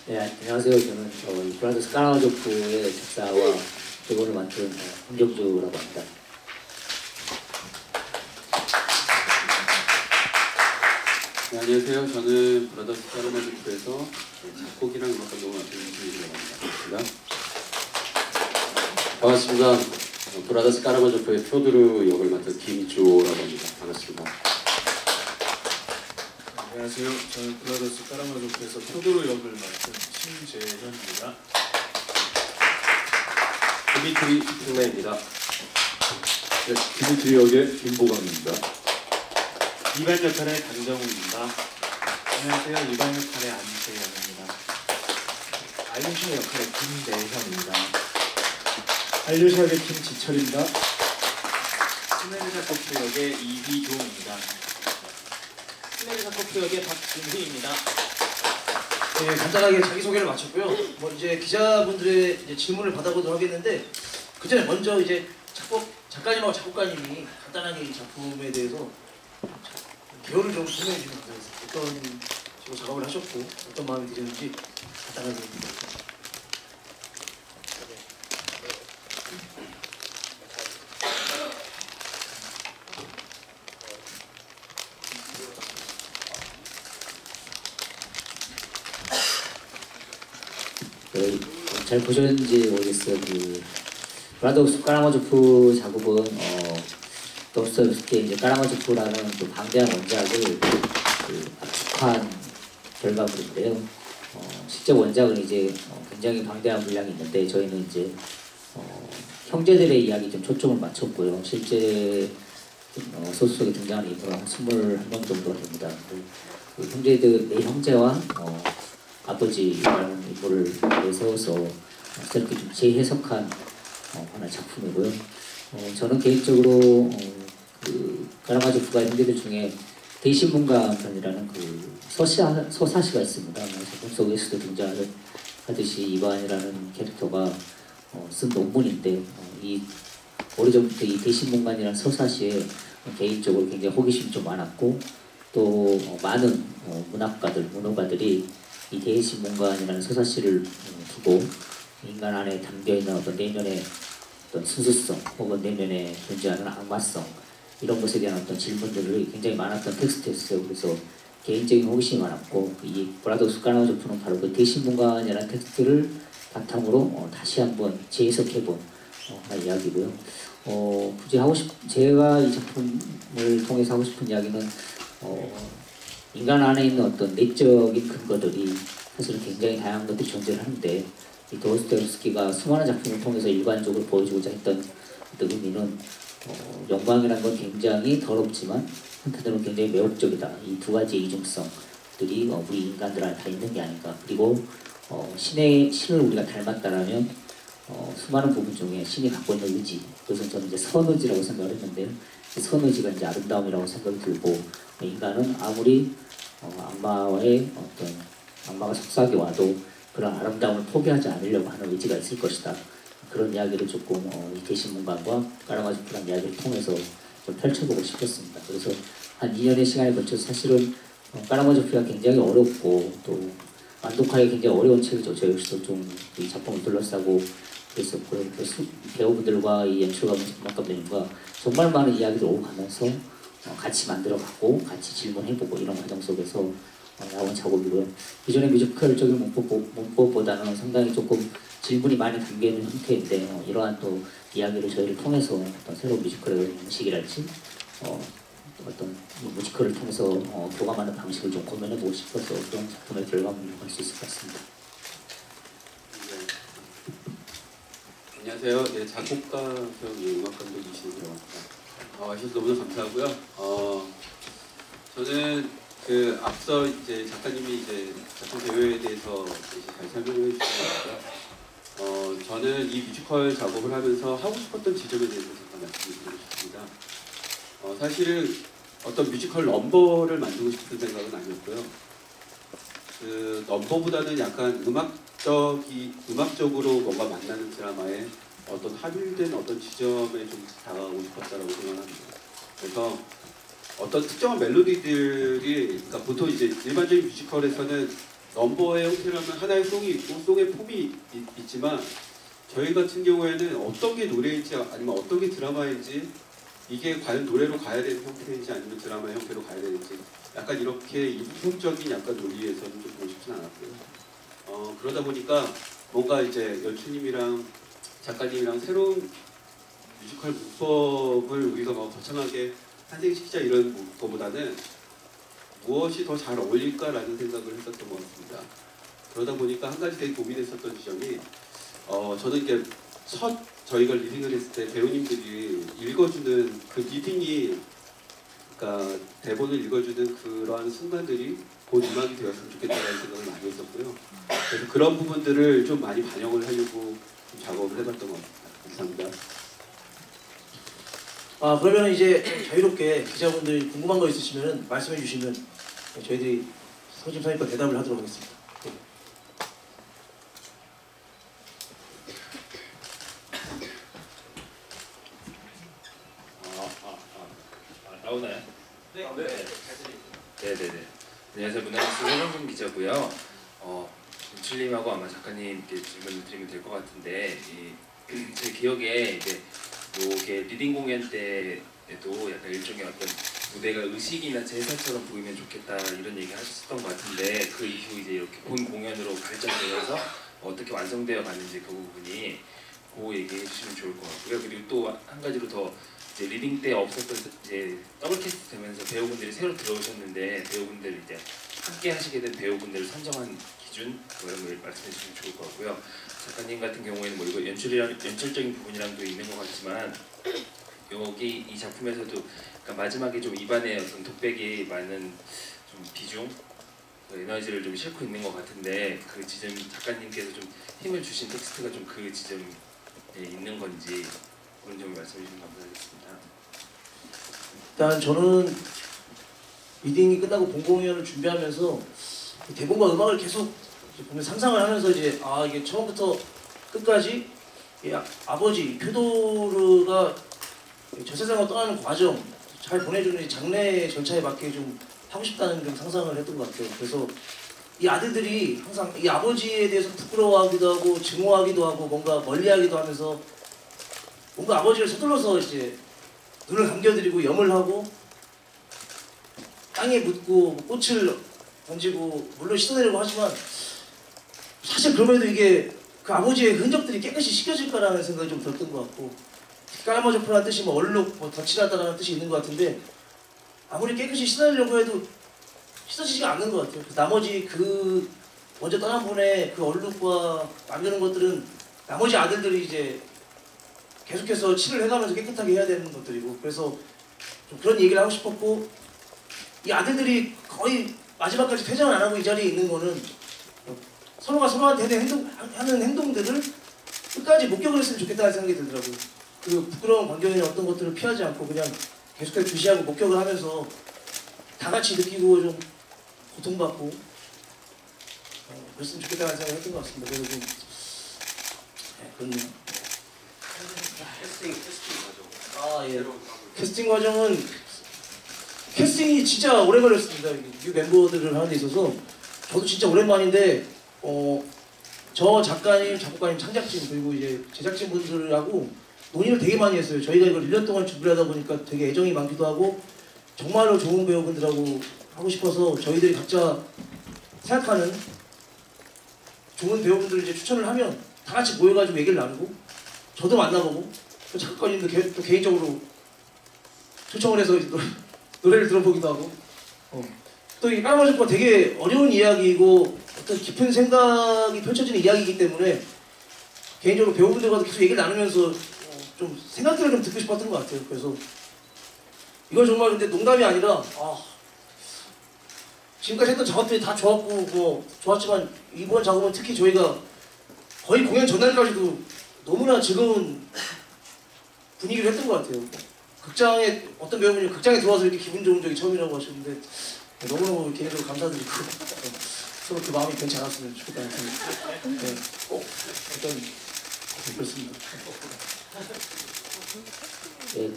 네, 안녕하세요. 저는 이 브라더스 까라마조프의 작사와 곡을 맡은 홍경주라고 합니다. 네, 안녕하세요. 저는 브라더스 까라마조프에서 작곡이랑 음악 감독을 맡은 김준이라고 합니다. 반갑습니다. 브라더스 까라마조프의 표두르 역을 맡은 김주호라고 합니다. 반갑습니다. 안녕하세요. 저는 브라더스 까라마조프에서 표두르 역을 맡은 신재현입니다. 디미트리 승나입니다. 네, 디미트리 역의 김보강입니다. 이반 역할의 강정우입니다. 안녕하세요. 이반 역할의 안재현입니다. 알류샤 역할의 김내현입니다. 알류샤 역의 김지철입니다. 스네르 작곡표 역의 이휘종입니다. 스네르 작곡표 역의 박준휘입니다. 네, 간단하게 자기소개를 마쳤고요. 이제 기자분들의 이제 질문을 받아보도록 하겠는데 그 전에 먼저 이제 작가님하고 작곡가님이 간단하게 이 작품에 대해서 개요를 좀 설명해 주시면 감사하겠습니다. 어떤 식으로 작업을 하셨고 어떤 마음이 드셨는지 간단하게 부탁드립니다. 잘 보셨는지 모르겠어요. 브라더스 까라마조프 작업은 도스토옙스키의 이제 까라마조프라는 또 방대한 원작을 압축한 결과물인데요. 실제 원작은 이제 굉장히 방대한 분량이 있는데 저희는 이제 형제들의 이야기 좀 초점을 맞췄고요. 실제 소설 속에 등장하는 인물은 한 21명 정도가 됩니다. 그 형제들, 내 형제와 아버지라는 인물을 내세워서 이렇게 좀 재해석한 하나의 작품이고요. 저는 개인적으로 까라마조프가 형제들 중에 대신문가 편이라는 서사시가 있습니다. 작품 속에서도 등장하듯이 이반이라는 캐릭터가 쓴 논문인데 오래전부터 이 대신문관이라는 서사시에 개인적으로 굉장히 호기심이 좀 많았고 또 많은 문호가들이 이 대신문관이라는 서사시를 두고 인간 안에 담겨있는 어떤 내면의 어떤 순수성 혹은 내면에 존재하는 악마성 이런 것에 대한 어떤 질문들이 굉장히 많았던 텍스트였어요. 그래서 개인적인 호기심이 많았고 이 브라더스 까라마조프는 바로 그 대신문관이라는 텍스트를 바탕으로 다시 한번 재해석해본 하나의 이야기고요. 굳이 제가 이 작품을 통해서 하고 싶은 이야기는 인간 안에 있는 어떤 내적인 근거들이 사실은 굉장히 다양한 것들이 존재를 하는데 이 도스토옙스키가 수많은 작품을 통해서 일관적으로 보여주고자 했던 어떤 의미는 영광이라는 건 굉장히 더럽지만 한편으로는 굉장히 매혹적이다. 이 두 가지의 이중성들이 우리 인간들 안에 다 있는 게 아닌가. 그리고 신을 우리가 닮았다라면 수많은 부분 중에 신이 갖고 있는 의지, 그것은 저는 이제 선의지라고 생각을 했는데요. 그 선의지가 이제 아름다움이라고 생각이 들고 인간은 아무리 악마가 속삭여 와도 그런 아름다움을 포기하지 않으려고 하는 의지가 있을 것이다. 그런 이야기를 조금 이 대신문관과 까라마조프라는 이야기를 통해서 좀 펼쳐보고 싶었습니다. 그래서 한 2년의 시간에 걸쳐서 사실은 까라마조프가 굉장히 어렵고 또 완독하기 굉장히 어려운 책이죠. 저 역시도 좀 이 작품을 둘러싸고 그랬었고요. 배우분들과 이 연출가분, 음악감독님과 정말 많은 이야기를 오고 가면서 같이 만들어가고 같이 질문해보고 이런 과정 속에서 나온 작업이고요. 기존의 뮤지컬적인 문법보다는 상당히 조금 질문이 많이 담겨있는 형태인데 이러한 또 이야기를 저희를 통해서 어떤 새로운 뮤지컬의 방식이랄지 어떤 뮤지컬을 통해서 교감하는 방식을 좀 고민해보고 싶어서 그런 작품의 결과물을 볼 수 있을 것 같습니다. 네. 안녕하세요. 네, 작곡가 겸 음악 감독이신 것 같아요. 와주셔서 너무 감사하고요. 저는 앞서 이제 작가님이 이제 작품 배우에 대해서 잘 설명해 주셨는데요. 저는 이 뮤지컬 작업을 하면서 하고 싶었던 지점에 대해서 잠깐 말씀드리고 싶습니다. 사실은 어떤 뮤지컬 넘버를 만들고 싶은 생각은 아니었고요. 그 넘버보다는 약간 음악적으로 뭔가 만나는 드라마에 어떤 함유된 어떤 지점에 좀 다가가고 싶었다라고 생각합니다. 그래서 어떤 특정한 멜로디들이, 그러니까 보통 이제 일반적인 뮤지컬에서는 넘버의 형태라면 하나의 송이 있고 송의 폼이 있지만 저희 같은 경우에는 어떤 게 노래인지 아니면 어떤 게 드라마인지 이게 과연 노래로 가야 되는 형태인지 아니면 드라마의 형태로 가야 되는지 약간 이렇게 이중적인 약간 논리에서는 좀 보고 싶진 않았고요. 그러다 보니까 뭔가 이제 연출님이랑 작가님이랑 새로운 뮤지컬 문법을 우리가 막 거창하게 탄생시키자 이런 것보다는 무엇이 더 잘 어울릴까라는 생각을 했었던 것 같습니다. 그러다 보니까 한 가지 되게 고민했었던 지점이 저는 이렇게 저희가 리딩을 했을 때 배우님들이 읽어주는 그 리딩이 그러니까 대본을 읽어주는 그러한 순간들이 곧 음악이 되었으면 좋겠다는 생각을 많이 했었고요. 그래서 그런 부분들을 좀 많이 반영을 하려고 좀 작업을 해봤던 것 같습니다. 감사합니다. 그러면 이제 자유롭게 기자분들 궁금한 거 있으시면 말씀해 주시면 저희들이 성심성의껏 대답을 하도록 하겠습니다. 나오나요? 네. 네네네. 안녕하세요. 문화뉴스 최정준 기자고요. 윤출님하고 아마 작가님께 질문을 드리면 될 것 같은데 제 기억에 이제 요게 리딩 공연 때에도 약간 일종의 어떤 무대가 의식이나 제사처럼 보이면 좋겠다 이런 얘기 하셨던 것 같은데 그 이후 이제 이렇게 본 공연으로 발전되어서 어떻게 완성되어 가는지 그 부분이 그 얘기해 주시면 좋을 것 같고요. 그리고 또 한 가지로 더 이제 리딩 때 없었던 이제 더블 캐스트 되면서 배우분들이 새로 들어오셨는데 배우분들 이제 함께 하시게 된 배우분들을 선정한 기준 뭐 이런 걸 말씀해 주시면 좋을 것 같고요. 작가님 같은 경우에는 뭐 이거 연출적인 부분이랑도 있는 것 같지만 여기 이 작품에서도 그러니까 마지막에 좀 입안에 어떤 독백이 많은 좀 비중 에너지를 좀 싣고 있는 것 같은데 그 지점 작가님께서 좀 힘을 주신 텍스트가 좀 그 지점에 있는 건지 그런 점을 말씀해 주시면 감사하겠습니다. 일단 저는 리딩이 끝나고 본 공연을 준비하면서 대본과 음악을 계속 보면 상상을 하면서 이제 이게 처음부터 끝까지 아버지 표도르가 저 세상을 떠나는 과정 잘 보내주는 이 장례 절차에 맞게 좀 하고 싶다는 좀 상상을 했던 것 같아요. 그래서 이 아들들이 항상 이 아버지에 대해서 부끄러워하기도 하고 증오하기도 하고 뭔가 멀리하기도 하면서 뭔가 아버지를 서둘러서 이제 눈을 감겨드리고 염을 하고 땅에 묻고 꽃을 던지고 물로 씻어내려고 하지만 사실 그럼에도 이게 그 아버지의 흔적들이 깨끗이 씻겨질까라는 생각이 좀 들었던 것 같고 까라마조프라는 뜻이 뭐 얼룩, 뭐 덧칠하다라는 뜻이 있는 것 같은데 아무리 깨끗이 씻어내려고 해도 씻어지지가 않는 것 같아요. 나머지 그 먼저 떠난 분의 그 얼룩과 남겨놓은 것들은 나머지 아들들이 이제 계속해서 칠을 해가면서 깨끗하게 해야 되는 것들이고 그래서 좀 그런 얘기를 하고 싶었고 이 아들들이 거의 마지막까지 퇴장을 안 하고 이 자리에 있는 거는 서로가 서로한테 하는 행동들을 끝까지 목격을 했으면 좋겠다는 생각이 들더라고요. 그 부끄러운 광경이나 어떤 것들을 피하지 않고 그냥 계속해서 주시하고 목격을 하면서 다 같이 느끼고 좀 고통받고 그랬으면 좋겠다는 생각을 했던 것 같습니다. 그래서 좀 그렇네요. 캐스팅 과정은 캐스팅이 진짜 오래 걸렸습니다. 뉴 멤버들을 하는 데 있어서 저도 진짜 오랜만인데 저 작가님, 작곡가님, 창작진 그리고 이제 제작진 분들하고 논의를 되게 많이 했어요. 저희가 이걸 1년 동안 준비를 하다 보니까 되게 애정이 많기도 하고 정말로 좋은 배우분들하고 하고 싶어서 저희들이 각자 생각하는 좋은 배우분들을 이제 추천을 하면 다 같이 모여가지고 얘기를 나누고 저도 만나보고 또 작가님도 또 개인적으로 초청을 해서 노래를 들어보기도 하고 또 이 까마귀가 되게 어려운 이야기이고 어떤 깊은 생각이 펼쳐지는 이야기이기 때문에 개인적으로 배우분들과도 계속 얘기를 나누면서 좀 생각들을 좀 듣고 싶었던 것 같아요. 그래서 이건 정말 근데 농담이 아니라 지금까지 했던 작업들이 다 좋았고 뭐 좋았지만 이번 작업은 특히 저희가 거의 공연 전날까지도 너무나 즐거운 분위기를 했던 것 같아요. 극장에 어떤 배우분이 극장에 들어와서 이렇게 기분 좋은 적이 처음이라고 하셨는데 너무너무 개인적으로 감사드리고 서로 그 마음이 변치 않았으면 좋겠다는 생각이 꼭 어떤 그렇습니다. 네,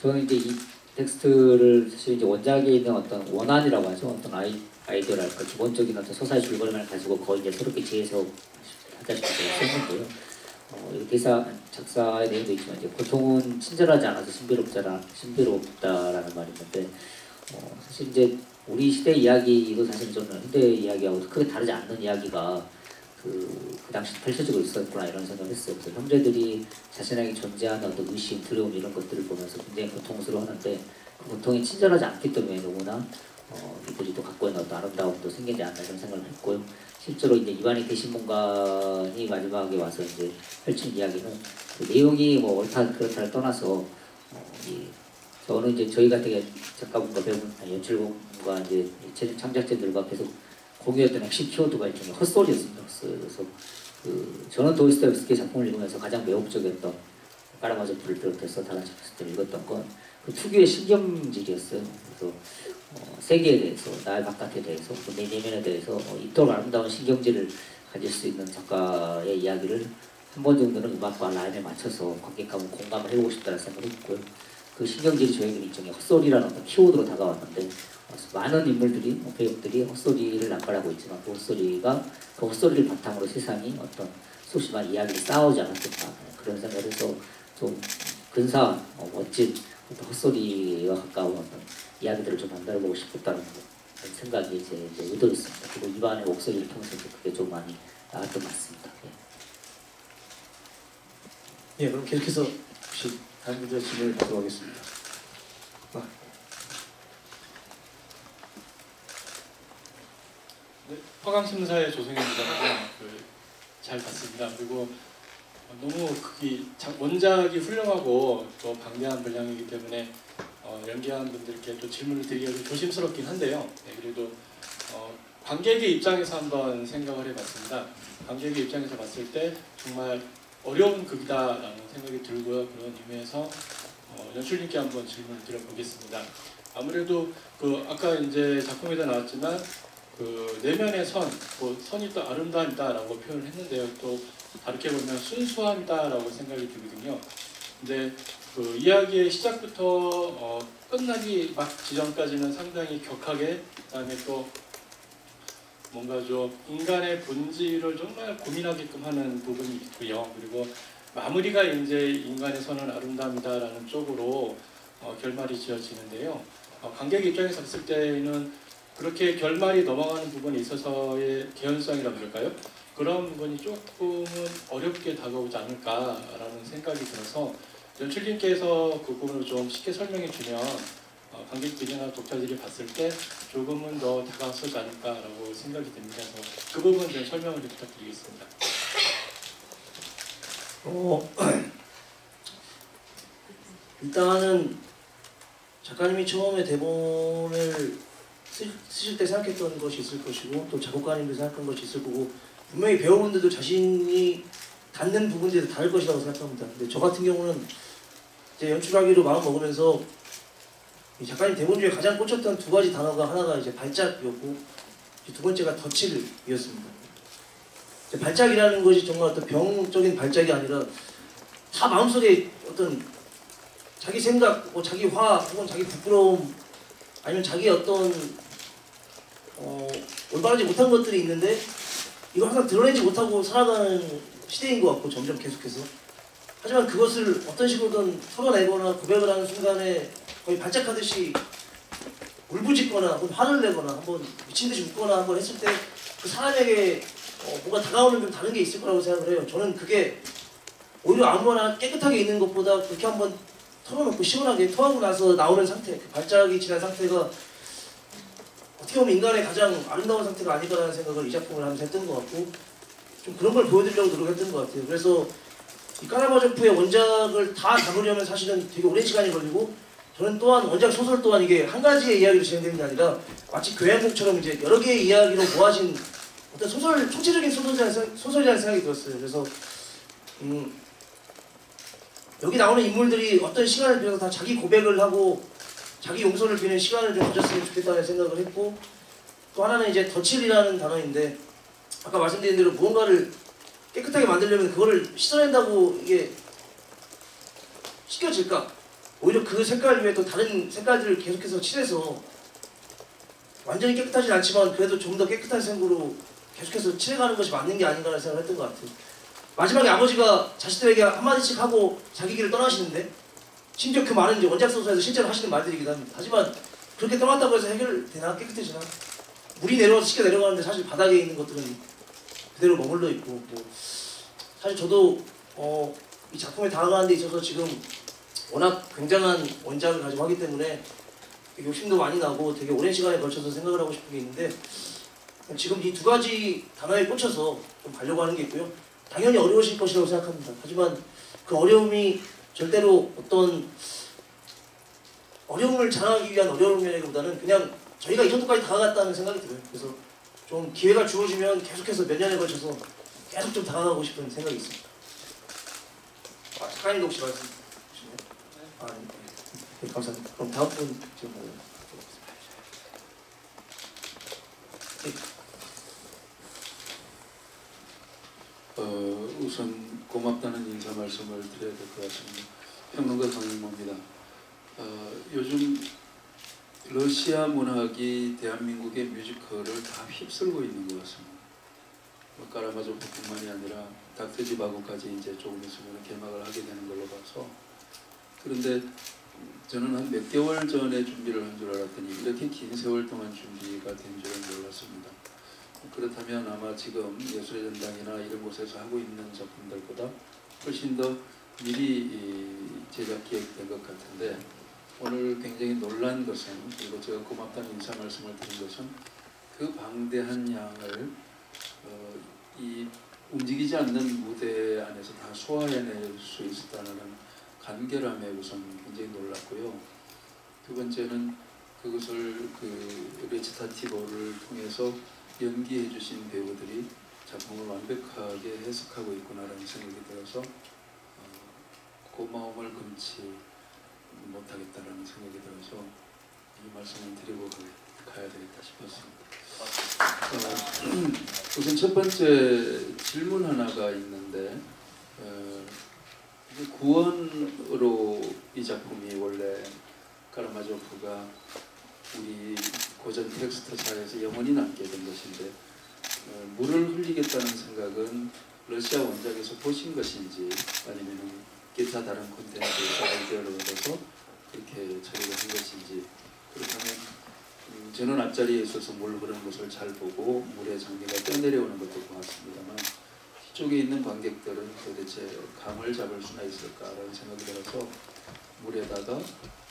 저는 이제 텍스트를 사실 이제 원작에 있는 어떤 원안이라고 하죠. 어떤 아이디어랄까 기본적인 어떤 서사의 줄거리만 가지고 그걸 이제 새롭게 재해석하자시피 썼는데요. 이렇게 작사의 내용도 있지만 이제 고통은 친절하지 않아서 신비롭다라는 말이 있는데 사실 이제 우리 시대 이야기도 사실 저는 현대 이야기하고 크게 다르지 않는 이야기가 그 당시 펼쳐지고 있었구나 이런 생각을 했어요. 그래서 형제들이 자신에게 존재하는 어떤 의심, 두려움 이런 것들을 보면서 굉장히 고통스러워하는데 그 고통이 친절하지 않기 때문에 너무나 이들이 또 갖고 있는 어떤 아름다움도 생기지 않나 이런 생각을 했고요. 실제로 이제 이완희 대신문관이 마지막에 와서 이제 펼친 이야기는 그 내용이 뭐 옳다 그렇다를 떠나서 저는 이제 저희 같은 작가분과 배우분, 연출분과 이제 최종 창작자들과 계속 공유했던 핵심 키워드가 일종의 헛소리였습니다. 그래서 저는 도스토옙스키 작품을 읽으면서 가장 매혹적이었던 까라마조프를 비롯해서 다른 작가들 읽었던 건 그 특유의 신경질이었어요. 그래서 세계에 대해서, 나의 바깥에 대해서, 내 내면에 대해서 이토록 아름다운 신경질을 가질 수 있는 작가의 이야기를 한 번 정도는 음악과 라임에 맞춰서 관객하고 공감을 해보고 싶다는 생각을 했고요. 그 신경질이 저에게는 일종의 헛소리라는 어떤 키워드로 다가왔는데 많은 인물들이, 배역들이 헛소리를 납발하고 있지만 그 헛소리를 바탕으로 세상이 어떤 소심한 이야기를 쌓아오지 않았겠나 그런 생각을 해서 좀 근사한, 멋진 어떤 헛소리와 가까운 어떤 이야기들을 좀 만들어보고 싶었다는 생각이 제 의도였습니다. 그리고 이완의 목소리를 통해서 그게 좀 많이 나왔던 것 같습니다. 예, 그럼 계속해서 혹시 다른 분들 질문을 받도록 하겠습니다. 네, 화강심사의 조성현 기자가 잘 봤습니다. 그리고 너무 원작이 훌륭하고 또 방대한 분량이기 때문에 연기한 분들께 또 질문을 드리기가 좀 조심스럽긴 한데요. 네, 그래도 관객의 입장에서 한번 생각을 해봤습니다. 관객의 입장에서 봤을 때 정말 어려운 극이다라는 생각이 들고요. 그런 의미에서 연출님께 한번 질문을 드려보겠습니다. 아무래도 아까 이제 작품에도 나왔지만 내면의 선이 또 아름다움이다라고 표현을 했는데요. 또 다르게 보면 순수함이다라고 생각이 들거든요. 근데 이야기의 시작부터 끝나기 막 지점까지는 상당히 격하게, 그다음에 또 뭔가 좀 인간의 본질을 정말 고민하게끔 하는 부분이 있고요. 그리고 마무리가 이제 인간의 선은 아름다움이다라는 쪽으로 결말이 지어지는데요. 관객 입장에서 봤을 때는 그렇게 결말이 넘어가는 부분에 있어서의 개연성이라고 그럴까요? 그런 부분이 조금은 어렵게 다가오지 않을까라는 생각이 들어서 연출님께서 그 부분을 좀 쉽게 설명해 주면 관객들이나 독자들이 봤을 때 조금은 더 다가서지 않을까라고 생각이 듭니다. 그래서 그 부분 좀 설명을 좀 부탁드리겠습니다. 일단은 작가님이 처음에 대본을 쓰실 때 생각했던 것이 있을 것이고 또 작곡가님도 생각한 것이 있을 거고 분명히 배우분들도 자신이 닿는 부분들이 다를 것이라고 생각합니다. 근데 저 같은 경우는 이제 연출하기로 마음 먹으면서 이 작가님 대본 중에 가장 꽂혔던 두 가지 단어가 하나가 이제 발작이었고 두 번째가 덧칠이었습니다. 발작이라는 것이 정말 어떤 병적인 발작이 아니라 다 마음속에 어떤 자기 생각, 자기 화, 혹은 자기 부끄러움 아니면 자기 어떤 올바르지 못한 것들이 있는데 이걸 항상 드러내지 못하고 살아가는 시대인 것 같고 점점 계속해서 하지만 그것을 어떤 식으로든 털어내거나 고백을 하는 순간에 거의 발작하듯이 울부짖거나 혹은 화를 내거나 한번 미친듯이 웃거나 한번 했을 때 그 사람에게 뭔가 다가오는 좀 다른 게 있을 거라고 생각을 해요. 저는 그게 오히려 아무거나 깨끗하게 있는 것보다 그렇게 한번 털어놓고 시원하게 토하고 나서 나오는 상태, 그 발작이 지난 상태가 어떻게 보면 인간의 가장 아름다운 상태가 아닐까라는 생각을 이 작품을 하면서 했던 것 같고 좀 그런 걸 보여드리려고 노력했던 것 같아요. 그래서 이 까라바조프의 원작을 다 담으려면 사실은 되게 오랜 시간이 걸리고 저는 또한 원작 소설 또한 이게 한 가지의 이야기로 진행되는 게 아니라 마치 교양곡처럼 이제 여러 개의 이야기로 모아진 어떤 총체적인 소설이라는 생각이 들었어요. 그래서 여기 나오는 인물들이 어떤 시간을 빌어서 다 자기 고백을 하고 자기 용서를 비는 시간을 좀 가졌으면 좋겠다는 생각을 했고 또 하나는 이제 덧칠이라는 단어인데 아까 말씀드린 대로 무언가를 깨끗하게 만들려면 그거를 씻어낸다고 이게 씻겨질까? 오히려 그 색깔 외에 또 다른 색깔들을 계속해서 칠해서 완전히 깨끗하진 않지만 그래도 좀 더 깨끗한 색으로 계속해서 칠해가는 것이 맞는 게 아닌가라는 생각을 했던 것 같아요. 마지막에 아버지가 자식들에게 한마디씩 하고 자기 길을 떠나시는데 심지어 그 말은 이제 원작 소설에서 실제로 하시는 말들이기도 합니다. 하지만 그렇게 떠났다고 해서 해결되나 깨끗해지나? 물이 내려와서 쉽게 내려가는데 사실 바닥에 있는 것들은 그대로 머물러 있고 뭐 사실 저도 이 작품에 다가가는 데 있어서 지금 워낙 굉장한 원작을 가지고 하기 때문에 욕심도 많이 나고 되게 오랜 시간에 걸쳐서 생각을 하고 싶은 게 있는데 지금 이 두 가지 단어에 꽂혀서 좀 가려고 하는 게 있고요. 당연히 어려우실 것이라고 생각합니다. 하지만 그 어려움이 절대로 어떤 어려움을 자랑하기 위한 어려움이라기보다는 그냥 저희가 이 정도까지 다가갔다는 생각이 들어요. 그래서 좀 기회가 주어지면 계속해서 몇 년에 걸쳐서 계속 좀 다가가고 싶은 생각이 있습니다. 작가님도 혹시 말씀 주시나요? 네, 감사합니다. 그럼 다음 분 지금 우선 고맙다는 인사 말씀을 드려야 될 것 같습니다. 평론가 강일모입니다. 요즘 러시아 문학이 대한민국의 뮤지컬을 다 휩쓸고 있는 것 같습니다. 까라마조프뿐만이 아니라 닥터지바고까지 이제 조금 있으면 개막을 하게 되는 걸로 봐서 그런데 저는 한 몇 개월 전에 준비를 한 줄 알았더니 이렇게 긴 세월 동안 준비가 된 줄은 몰랐습니다. 그렇다면 아마 지금 예술의 전당이나 이런 곳에서 하고 있는 작품들보다 훨씬 더 미리 제작 기획된 것 같은데 오늘 굉장히 놀란 것은 그리고 제가 고맙다는 인사 말씀을 드린 것은 그 방대한 양을 이 움직이지 않는 무대 안에서 다 소화해낼 수 있었다는 간결함에 우선 굉장히 놀랐고요. 두 번째는 그것을 그 레치타티보를 통해서 연기해 주신 배우들이 작품을 완벽하게 해석하고 있구나라는 생각이 들어서 고마움을 금치 못하겠다라는 생각이 들어서 이 말씀을 드리고 가야 되겠다 싶었습니다. 우선 첫 번째 질문 하나가 있는데 구원으로 이 작품이 원래 카라마조프가 우리 고전 텍스트사에서 영원히 남게 된 것인데 물을 흘리겠다는 생각은 러시아 원작에서 보신 것인지 아니면 기타 다른 콘텐츠에서 아이디어를 얻어서 그렇게 처리를 한 것인지 그렇다면 저는 앞자리에 있어서 물 흐르는 것을 잘 보고 물의 장미가 떠내려오는 것도 고맙습니다만 뒤쪽에 있는 관객들은 도대체 감을 잡을 수나 있을까라는 생각이 들어서 물에다가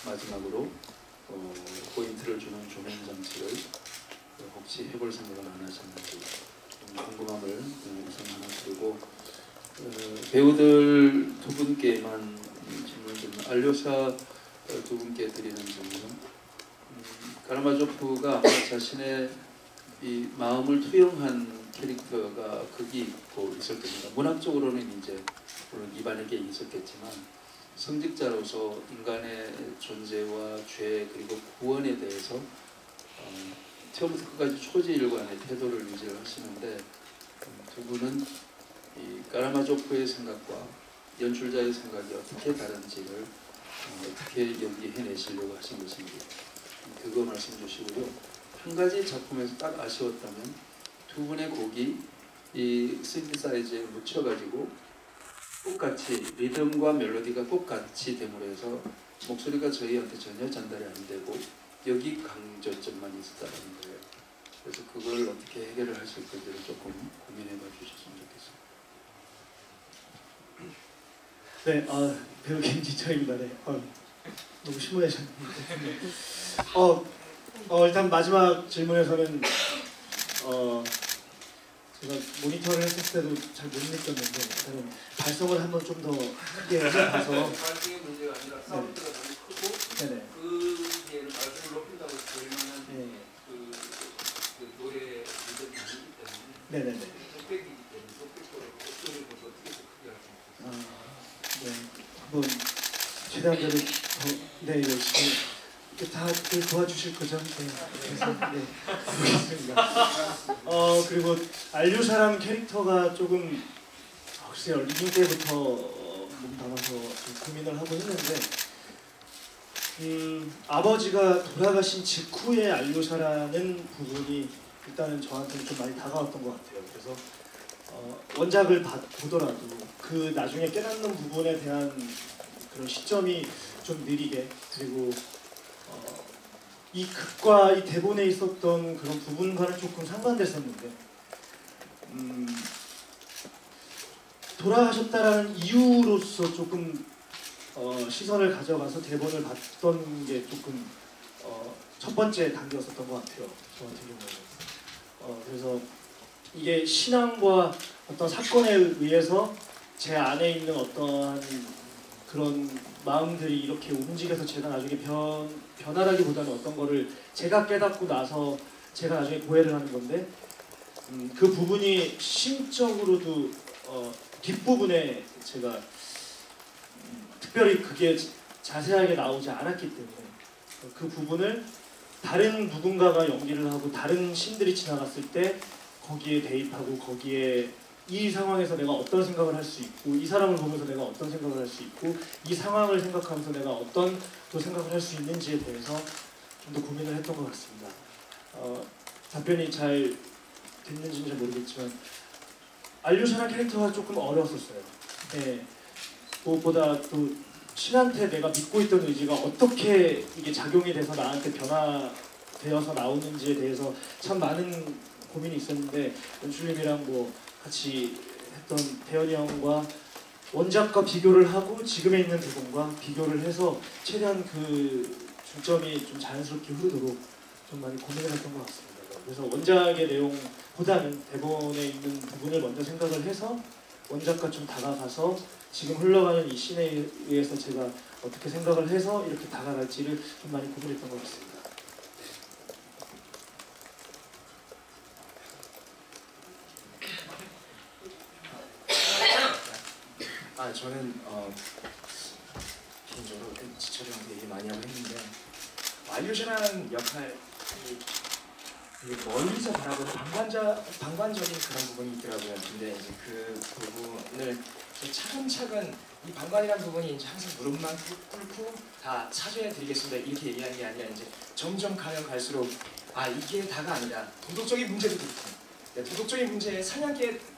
마지막으로 포인트를 주는 조명 장치를 혹시 해볼 생각을 안 하셨는지 궁금함을 우선 하나 드리고 배우들 두 분께만 질문 드리면 알료샤 두 분께 드리는 질문은 카라마조프가 아마 자신의 이 마음을 투영한 캐릭터가 거기 있고 있을 겁니다. 문학적으로는 이제 물론 이반에게 있었겠지만 성직자로서 인간의 존재와 죄 그리고 구원에 대해서 처음부터 끝까지 초지일관의 태도를 유지를 하시는데 두 분은 이 까라마조프의 생각과 연출자의 생각이 어떻게 다른지를 어떻게 연기해내시려고 하신 것인지 그거 말씀 주시고요. 한 가지 작품에서 딱 아쉬웠다면 두 분의 곡이 이 신디사이즈에 묻혀가지고 똑같이 리듬과 멜로디가 똑같이 됨으로 해서 목소리가 저희한테 전혀 전달이 안 되고 여기 강조점만 있었다는 거예요. 그래서 그걸 어떻게 해결을 하실 건지를 조금 고민해 봐 주셨으면 좋겠습니다. 네, 배우 김지철입니다. 네, 너무 신문하셨는데. 일단 마지막 질문에서는 제가 모니터를 했을 때도 잘 못 느꼈는데 일단은 발성을 한번 좀 더 크게 해서 발성의 문제가 아니라 사운드가 너무 크고 네네. 그게 발성을 높인다고 보이면은 네. 그 노래 리듬이 아니기 때문에 네네네. 독백이기 때문에 독백으로 목소리를 어떻게 더 크게 할 수 있을까요? 네, 한번 최대한대로 더 열심히 다들 도와주실 거죠? 네, 그래서 네, 보겠습니다. 그리고 알류사람 캐릭터가 조금 글쎄요 리딩 때부터 몸 담아서 고민을 하고 했는데 아버지가 돌아가신 직후에 알료샤라는 부분이 일단은 저한테는 좀 많이 다가왔던 것 같아요. 그래서 원작을 보더라도 그 나중에 깨닫는 부분에 대한 그런 시점이 좀 느리게, 그리고 이 극과 이 대본에 있었던 그런 부분과는 조금 상반됐었는데 돌아가셨다라는 이유로서 조금 시선을 가져가서 대본을 봤던 게 조금 첫 번째 단계였었던 것 같아요. 저 같은 경우에는. 그래서 이게 신앙과 어떤 사건에 의해서 제 안에 있는 어떠한 그런 마음들이 이렇게 움직여서 제가 나중에 변화라기보다는 어떤 거를 제가 깨닫고 나서 제가 나중에 고해를 하는 건데, 그 부분이 심적으로도 뒷부분에 제가 특별히 그게 자세하게 나오지 않았기 때문에 그 부분을 다른 누군가가 연기를 하고 다른 신들이 지나갔을 때 거기에 대입하고, 거기에 이 상황에서 내가 어떤 생각을 할 수 있고, 이 사람을 보면서 내가 어떤 생각을 할 수 있고, 이 상황을 생각하면서 내가 어떤 또 생각을 할 수 있는지에 대해서 좀 더 고민을 했던 것 같습니다. 답변이 잘 됐는지는 잘 모르겠지만 알류샤라 캐릭터가 조금 어려웠었어요. 네. 무엇보다 또 신한테 내가 믿고 있던 의지가 어떻게 이게 작용이 돼서 나한테 변화되어서 나오는지에 대해서 참 많은 고민이 있었는데, 연출님이랑 뭐 같이 했던 대현이 형과 원작과 비교를 하고 지금에 있는 대본과 비교를 해서 최대한 그 중점이 좀 자연스럽게 흐르도록 좀 많이 고민을 했던 것 같습니다. 그래서 원작의 내용보다는 대본에 있는 부분을 먼저 생각을 해서 원작과 좀 다가가서 지금 흘러가는 이 씬에 의해서 제가 어떻게 생각을 해서 이렇게 다가갈지를 좀 많이 고민했던 것 같습니다. 저는 개인적으로 지철이 형한테 얘기 많이 하고 했는데, 알류샤라는 역할이 멀리서 바라보는 방관적인 그런 부분이 있더라고요. 근데 이제 그 부분을 차근차근, 이 방관이라는 부분이 이제 항상 무릎만 꿇고 다 사죄해 드리겠습니다 이렇게 얘기하는 게 아니라, 이제 점점 가면 갈수록 이게 다가 아니라 도덕적인 문제도 그렇고, 도덕적인 문제에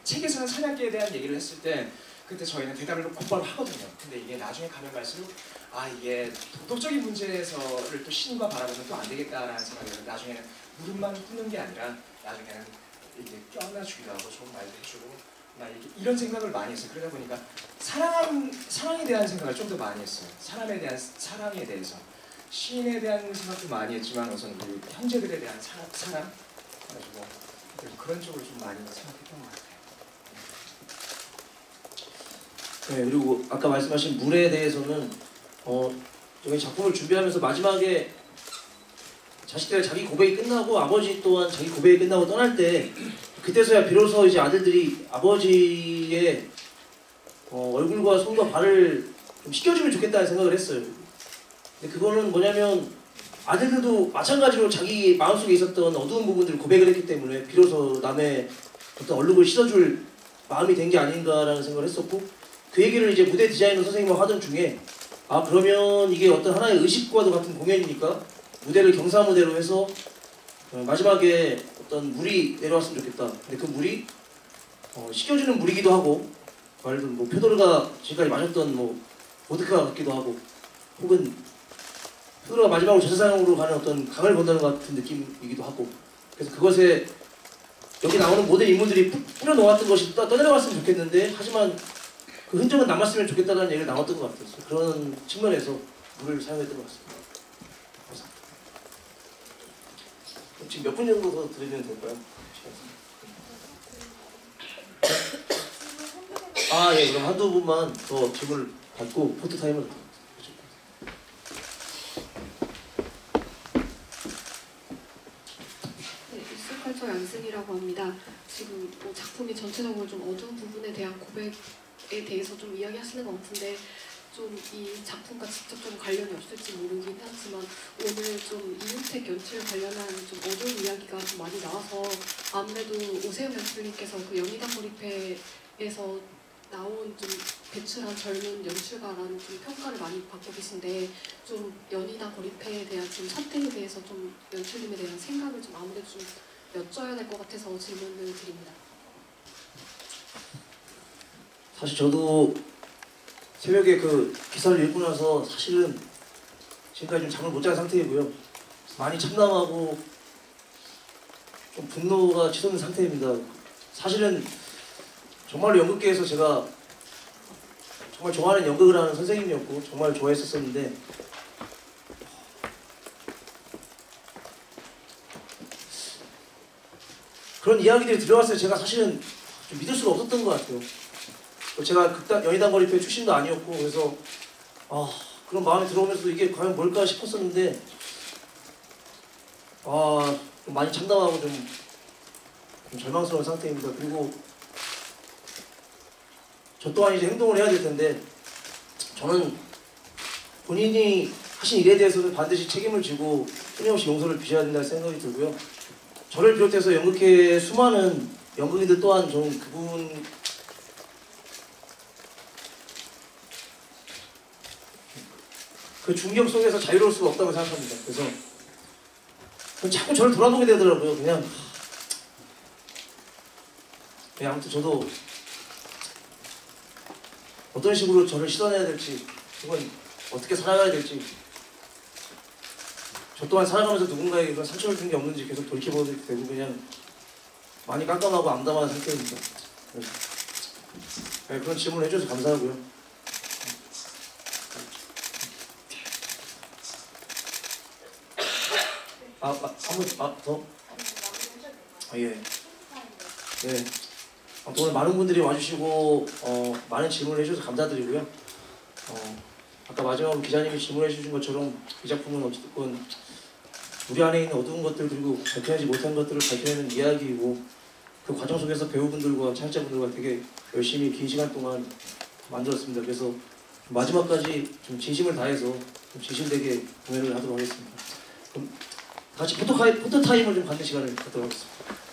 책에서는 사냥개에 대한 얘기를 했을 때 그때 저희는 대답을 곧바로 하거든요. 근데 이게 나중에 가면 갈수록 이게 도덕적인 문제에서를 또 신과 바라보면 또 안 되겠다라는 생각이 들어요. 나중에는 무릎만 꿇는 게 아니라 나중에는 이제 껴안아주기도 하고 좋은 말도 해주고 이런 생각을 많이 했어요. 그러다 보니까 사랑에 대한 생각을 좀 더 많이 했어요. 사람에 대한 사랑에 대해서, 시인에 대한 생각도 많이 했지만 우선 그 형제들에 대한 사랑, 그래가지고 그런 쪽으로 좀 많이 생각했던 것 같아요. 네, 그리고 아까 말씀하신 물에 대해서는 저희 작품을 준비하면서 마지막에 자식들 자기 고백이 끝나고 아버지 또한 자기 고백이 끝나고 떠날 때, 그때서야 비로소 이제 아들들이 아버지의 얼굴과 손과 발을 좀 씻겨주면 좋겠다는 생각을 했어요. 근데 그거는 뭐냐면 아들들도 마찬가지로 자기 마음속에 있었던 어두운 부분들을 고백을 했기 때문에 비로소 남의 어떤 얼룩을 씻어줄 마음이 된 게 아닌가라는 생각을 했었고, 그 얘기를 이제 무대 디자이너 선생님과 하던 중에 그러면 이게 어떤 하나의 의식과도 같은 공연이니까 무대를 경사무대로 해서 마지막에 어떤 물이 내려왔으면 좋겠다. 근데 그 물이 씻겨주는 물이기도 하고, 말로 뭐 표도르가 지금까지 마셨던 뭐 보드카 같기도 하고, 혹은 표도르가 마지막으로 제사상으로 가는 어떤 강을 건너는 것 같은 느낌이기도 하고, 그래서 그것에 여기 나오는 모든 인물들이 뿌려놓았던 것이 떠내려갔으면 좋겠는데, 하지만 그 흔적은 남았으면 좋겠다는 얘기가 나왔던 것 같아요. 그런 측면에서 물을 사용했던 것 같습니다. 지금 몇 분 정도 더 드리면 될까요? 예, 그럼 한두 분만 더 질문을 받고 포토타임을 익숙컬처 양승이라고 합니다. 지금 작품이 전체적으로 좀 어두운 부분에 대한 고백에 대해서 좀 이야기하시는 것 같은데, 좀 이 작품과 직접적인 관련이 없을지 모르긴 하지만 오늘 좀 이윤택 연출 관련한 좀 어두운 이야기가 좀 많이 나와서, 아무래도 오세훈 연출님께서 그 연희당 몰입회에서 나온 좀 배출한 젊은 연출가라는 좀 평가를 많이 받고 계신데 좀 연희나 거리패에 대한 좀 사태에 대해서 좀 연출님에 대한 생각을 좀 아무래도 좀 여쭤야 될 것 같아서 질문을 드립니다. 사실 저도 새벽에 그 기사를 읽고 나서 사실은 지금까지 좀 잠을 못 잔 상태이고요. 많이 참담하고 좀 분노가 치솟는 상태입니다. 사실은 정말로 연극계에서 제가 정말 좋아하는 연극을 하는 선생님이었고 정말 좋아했었는데 그런 이야기들이 들어왔을 때 제가 사실은 좀 믿을 수가 없었던 것 같아요. 제가 연희당 거리패 출신도 아니었고 그래서 그런 마음이 들어오면서도 이게 과연 뭘까 싶었었는데 좀 많이 참담하고 좀 절망스러운 상태입니다. 그리고 저 또한 이제 행동을 해야 될 텐데 저는 본인이 하신 일에 대해서는 반드시 책임을 지고 끊임없이 용서를 빚어야 된다는 생각이 들고요. 저를 비롯해서 연극계의 수많은 연극인들 또한 저는 그분 그 중력 속에서 자유로울 수가 없다고 생각합니다. 그래서 자꾸 저를 돌아보게 되더라고요. 그냥 아무튼 저도 어떤 식으로 저를 시선해야 될지 혹은 어떻게 살아가야 될지 저 또한 살아가면서 누군가에게 그런 상처를 준 게 없는지 계속 돌이켜보게 되고 그냥 많이 깜깜하고 암담한 상태입니다. 그런 질문을 해주셔서 감사하고요. 예. 오늘 많은 분들이 와주시고 많은 질문을 해주셔서 감사드리고요. 아까 마지막으로 기자님이 질문해 주신 것처럼 이 작품은 어쨌든 우리 안에 있는 어두운 것들 그리고 밝혀내지 못한 것들을 밝혀내는 이야기이고 그 과정 속에서 배우분들과 창작자분들과 되게 열심히 긴 시간 동안 만들었습니다. 그래서 마지막까지 좀 진심을 다해서 좀 진실되게 공연을 하도록 하겠습니다. 그럼 같이 포토타임을 좀 갖는 시간을 갖도록 하겠습니다.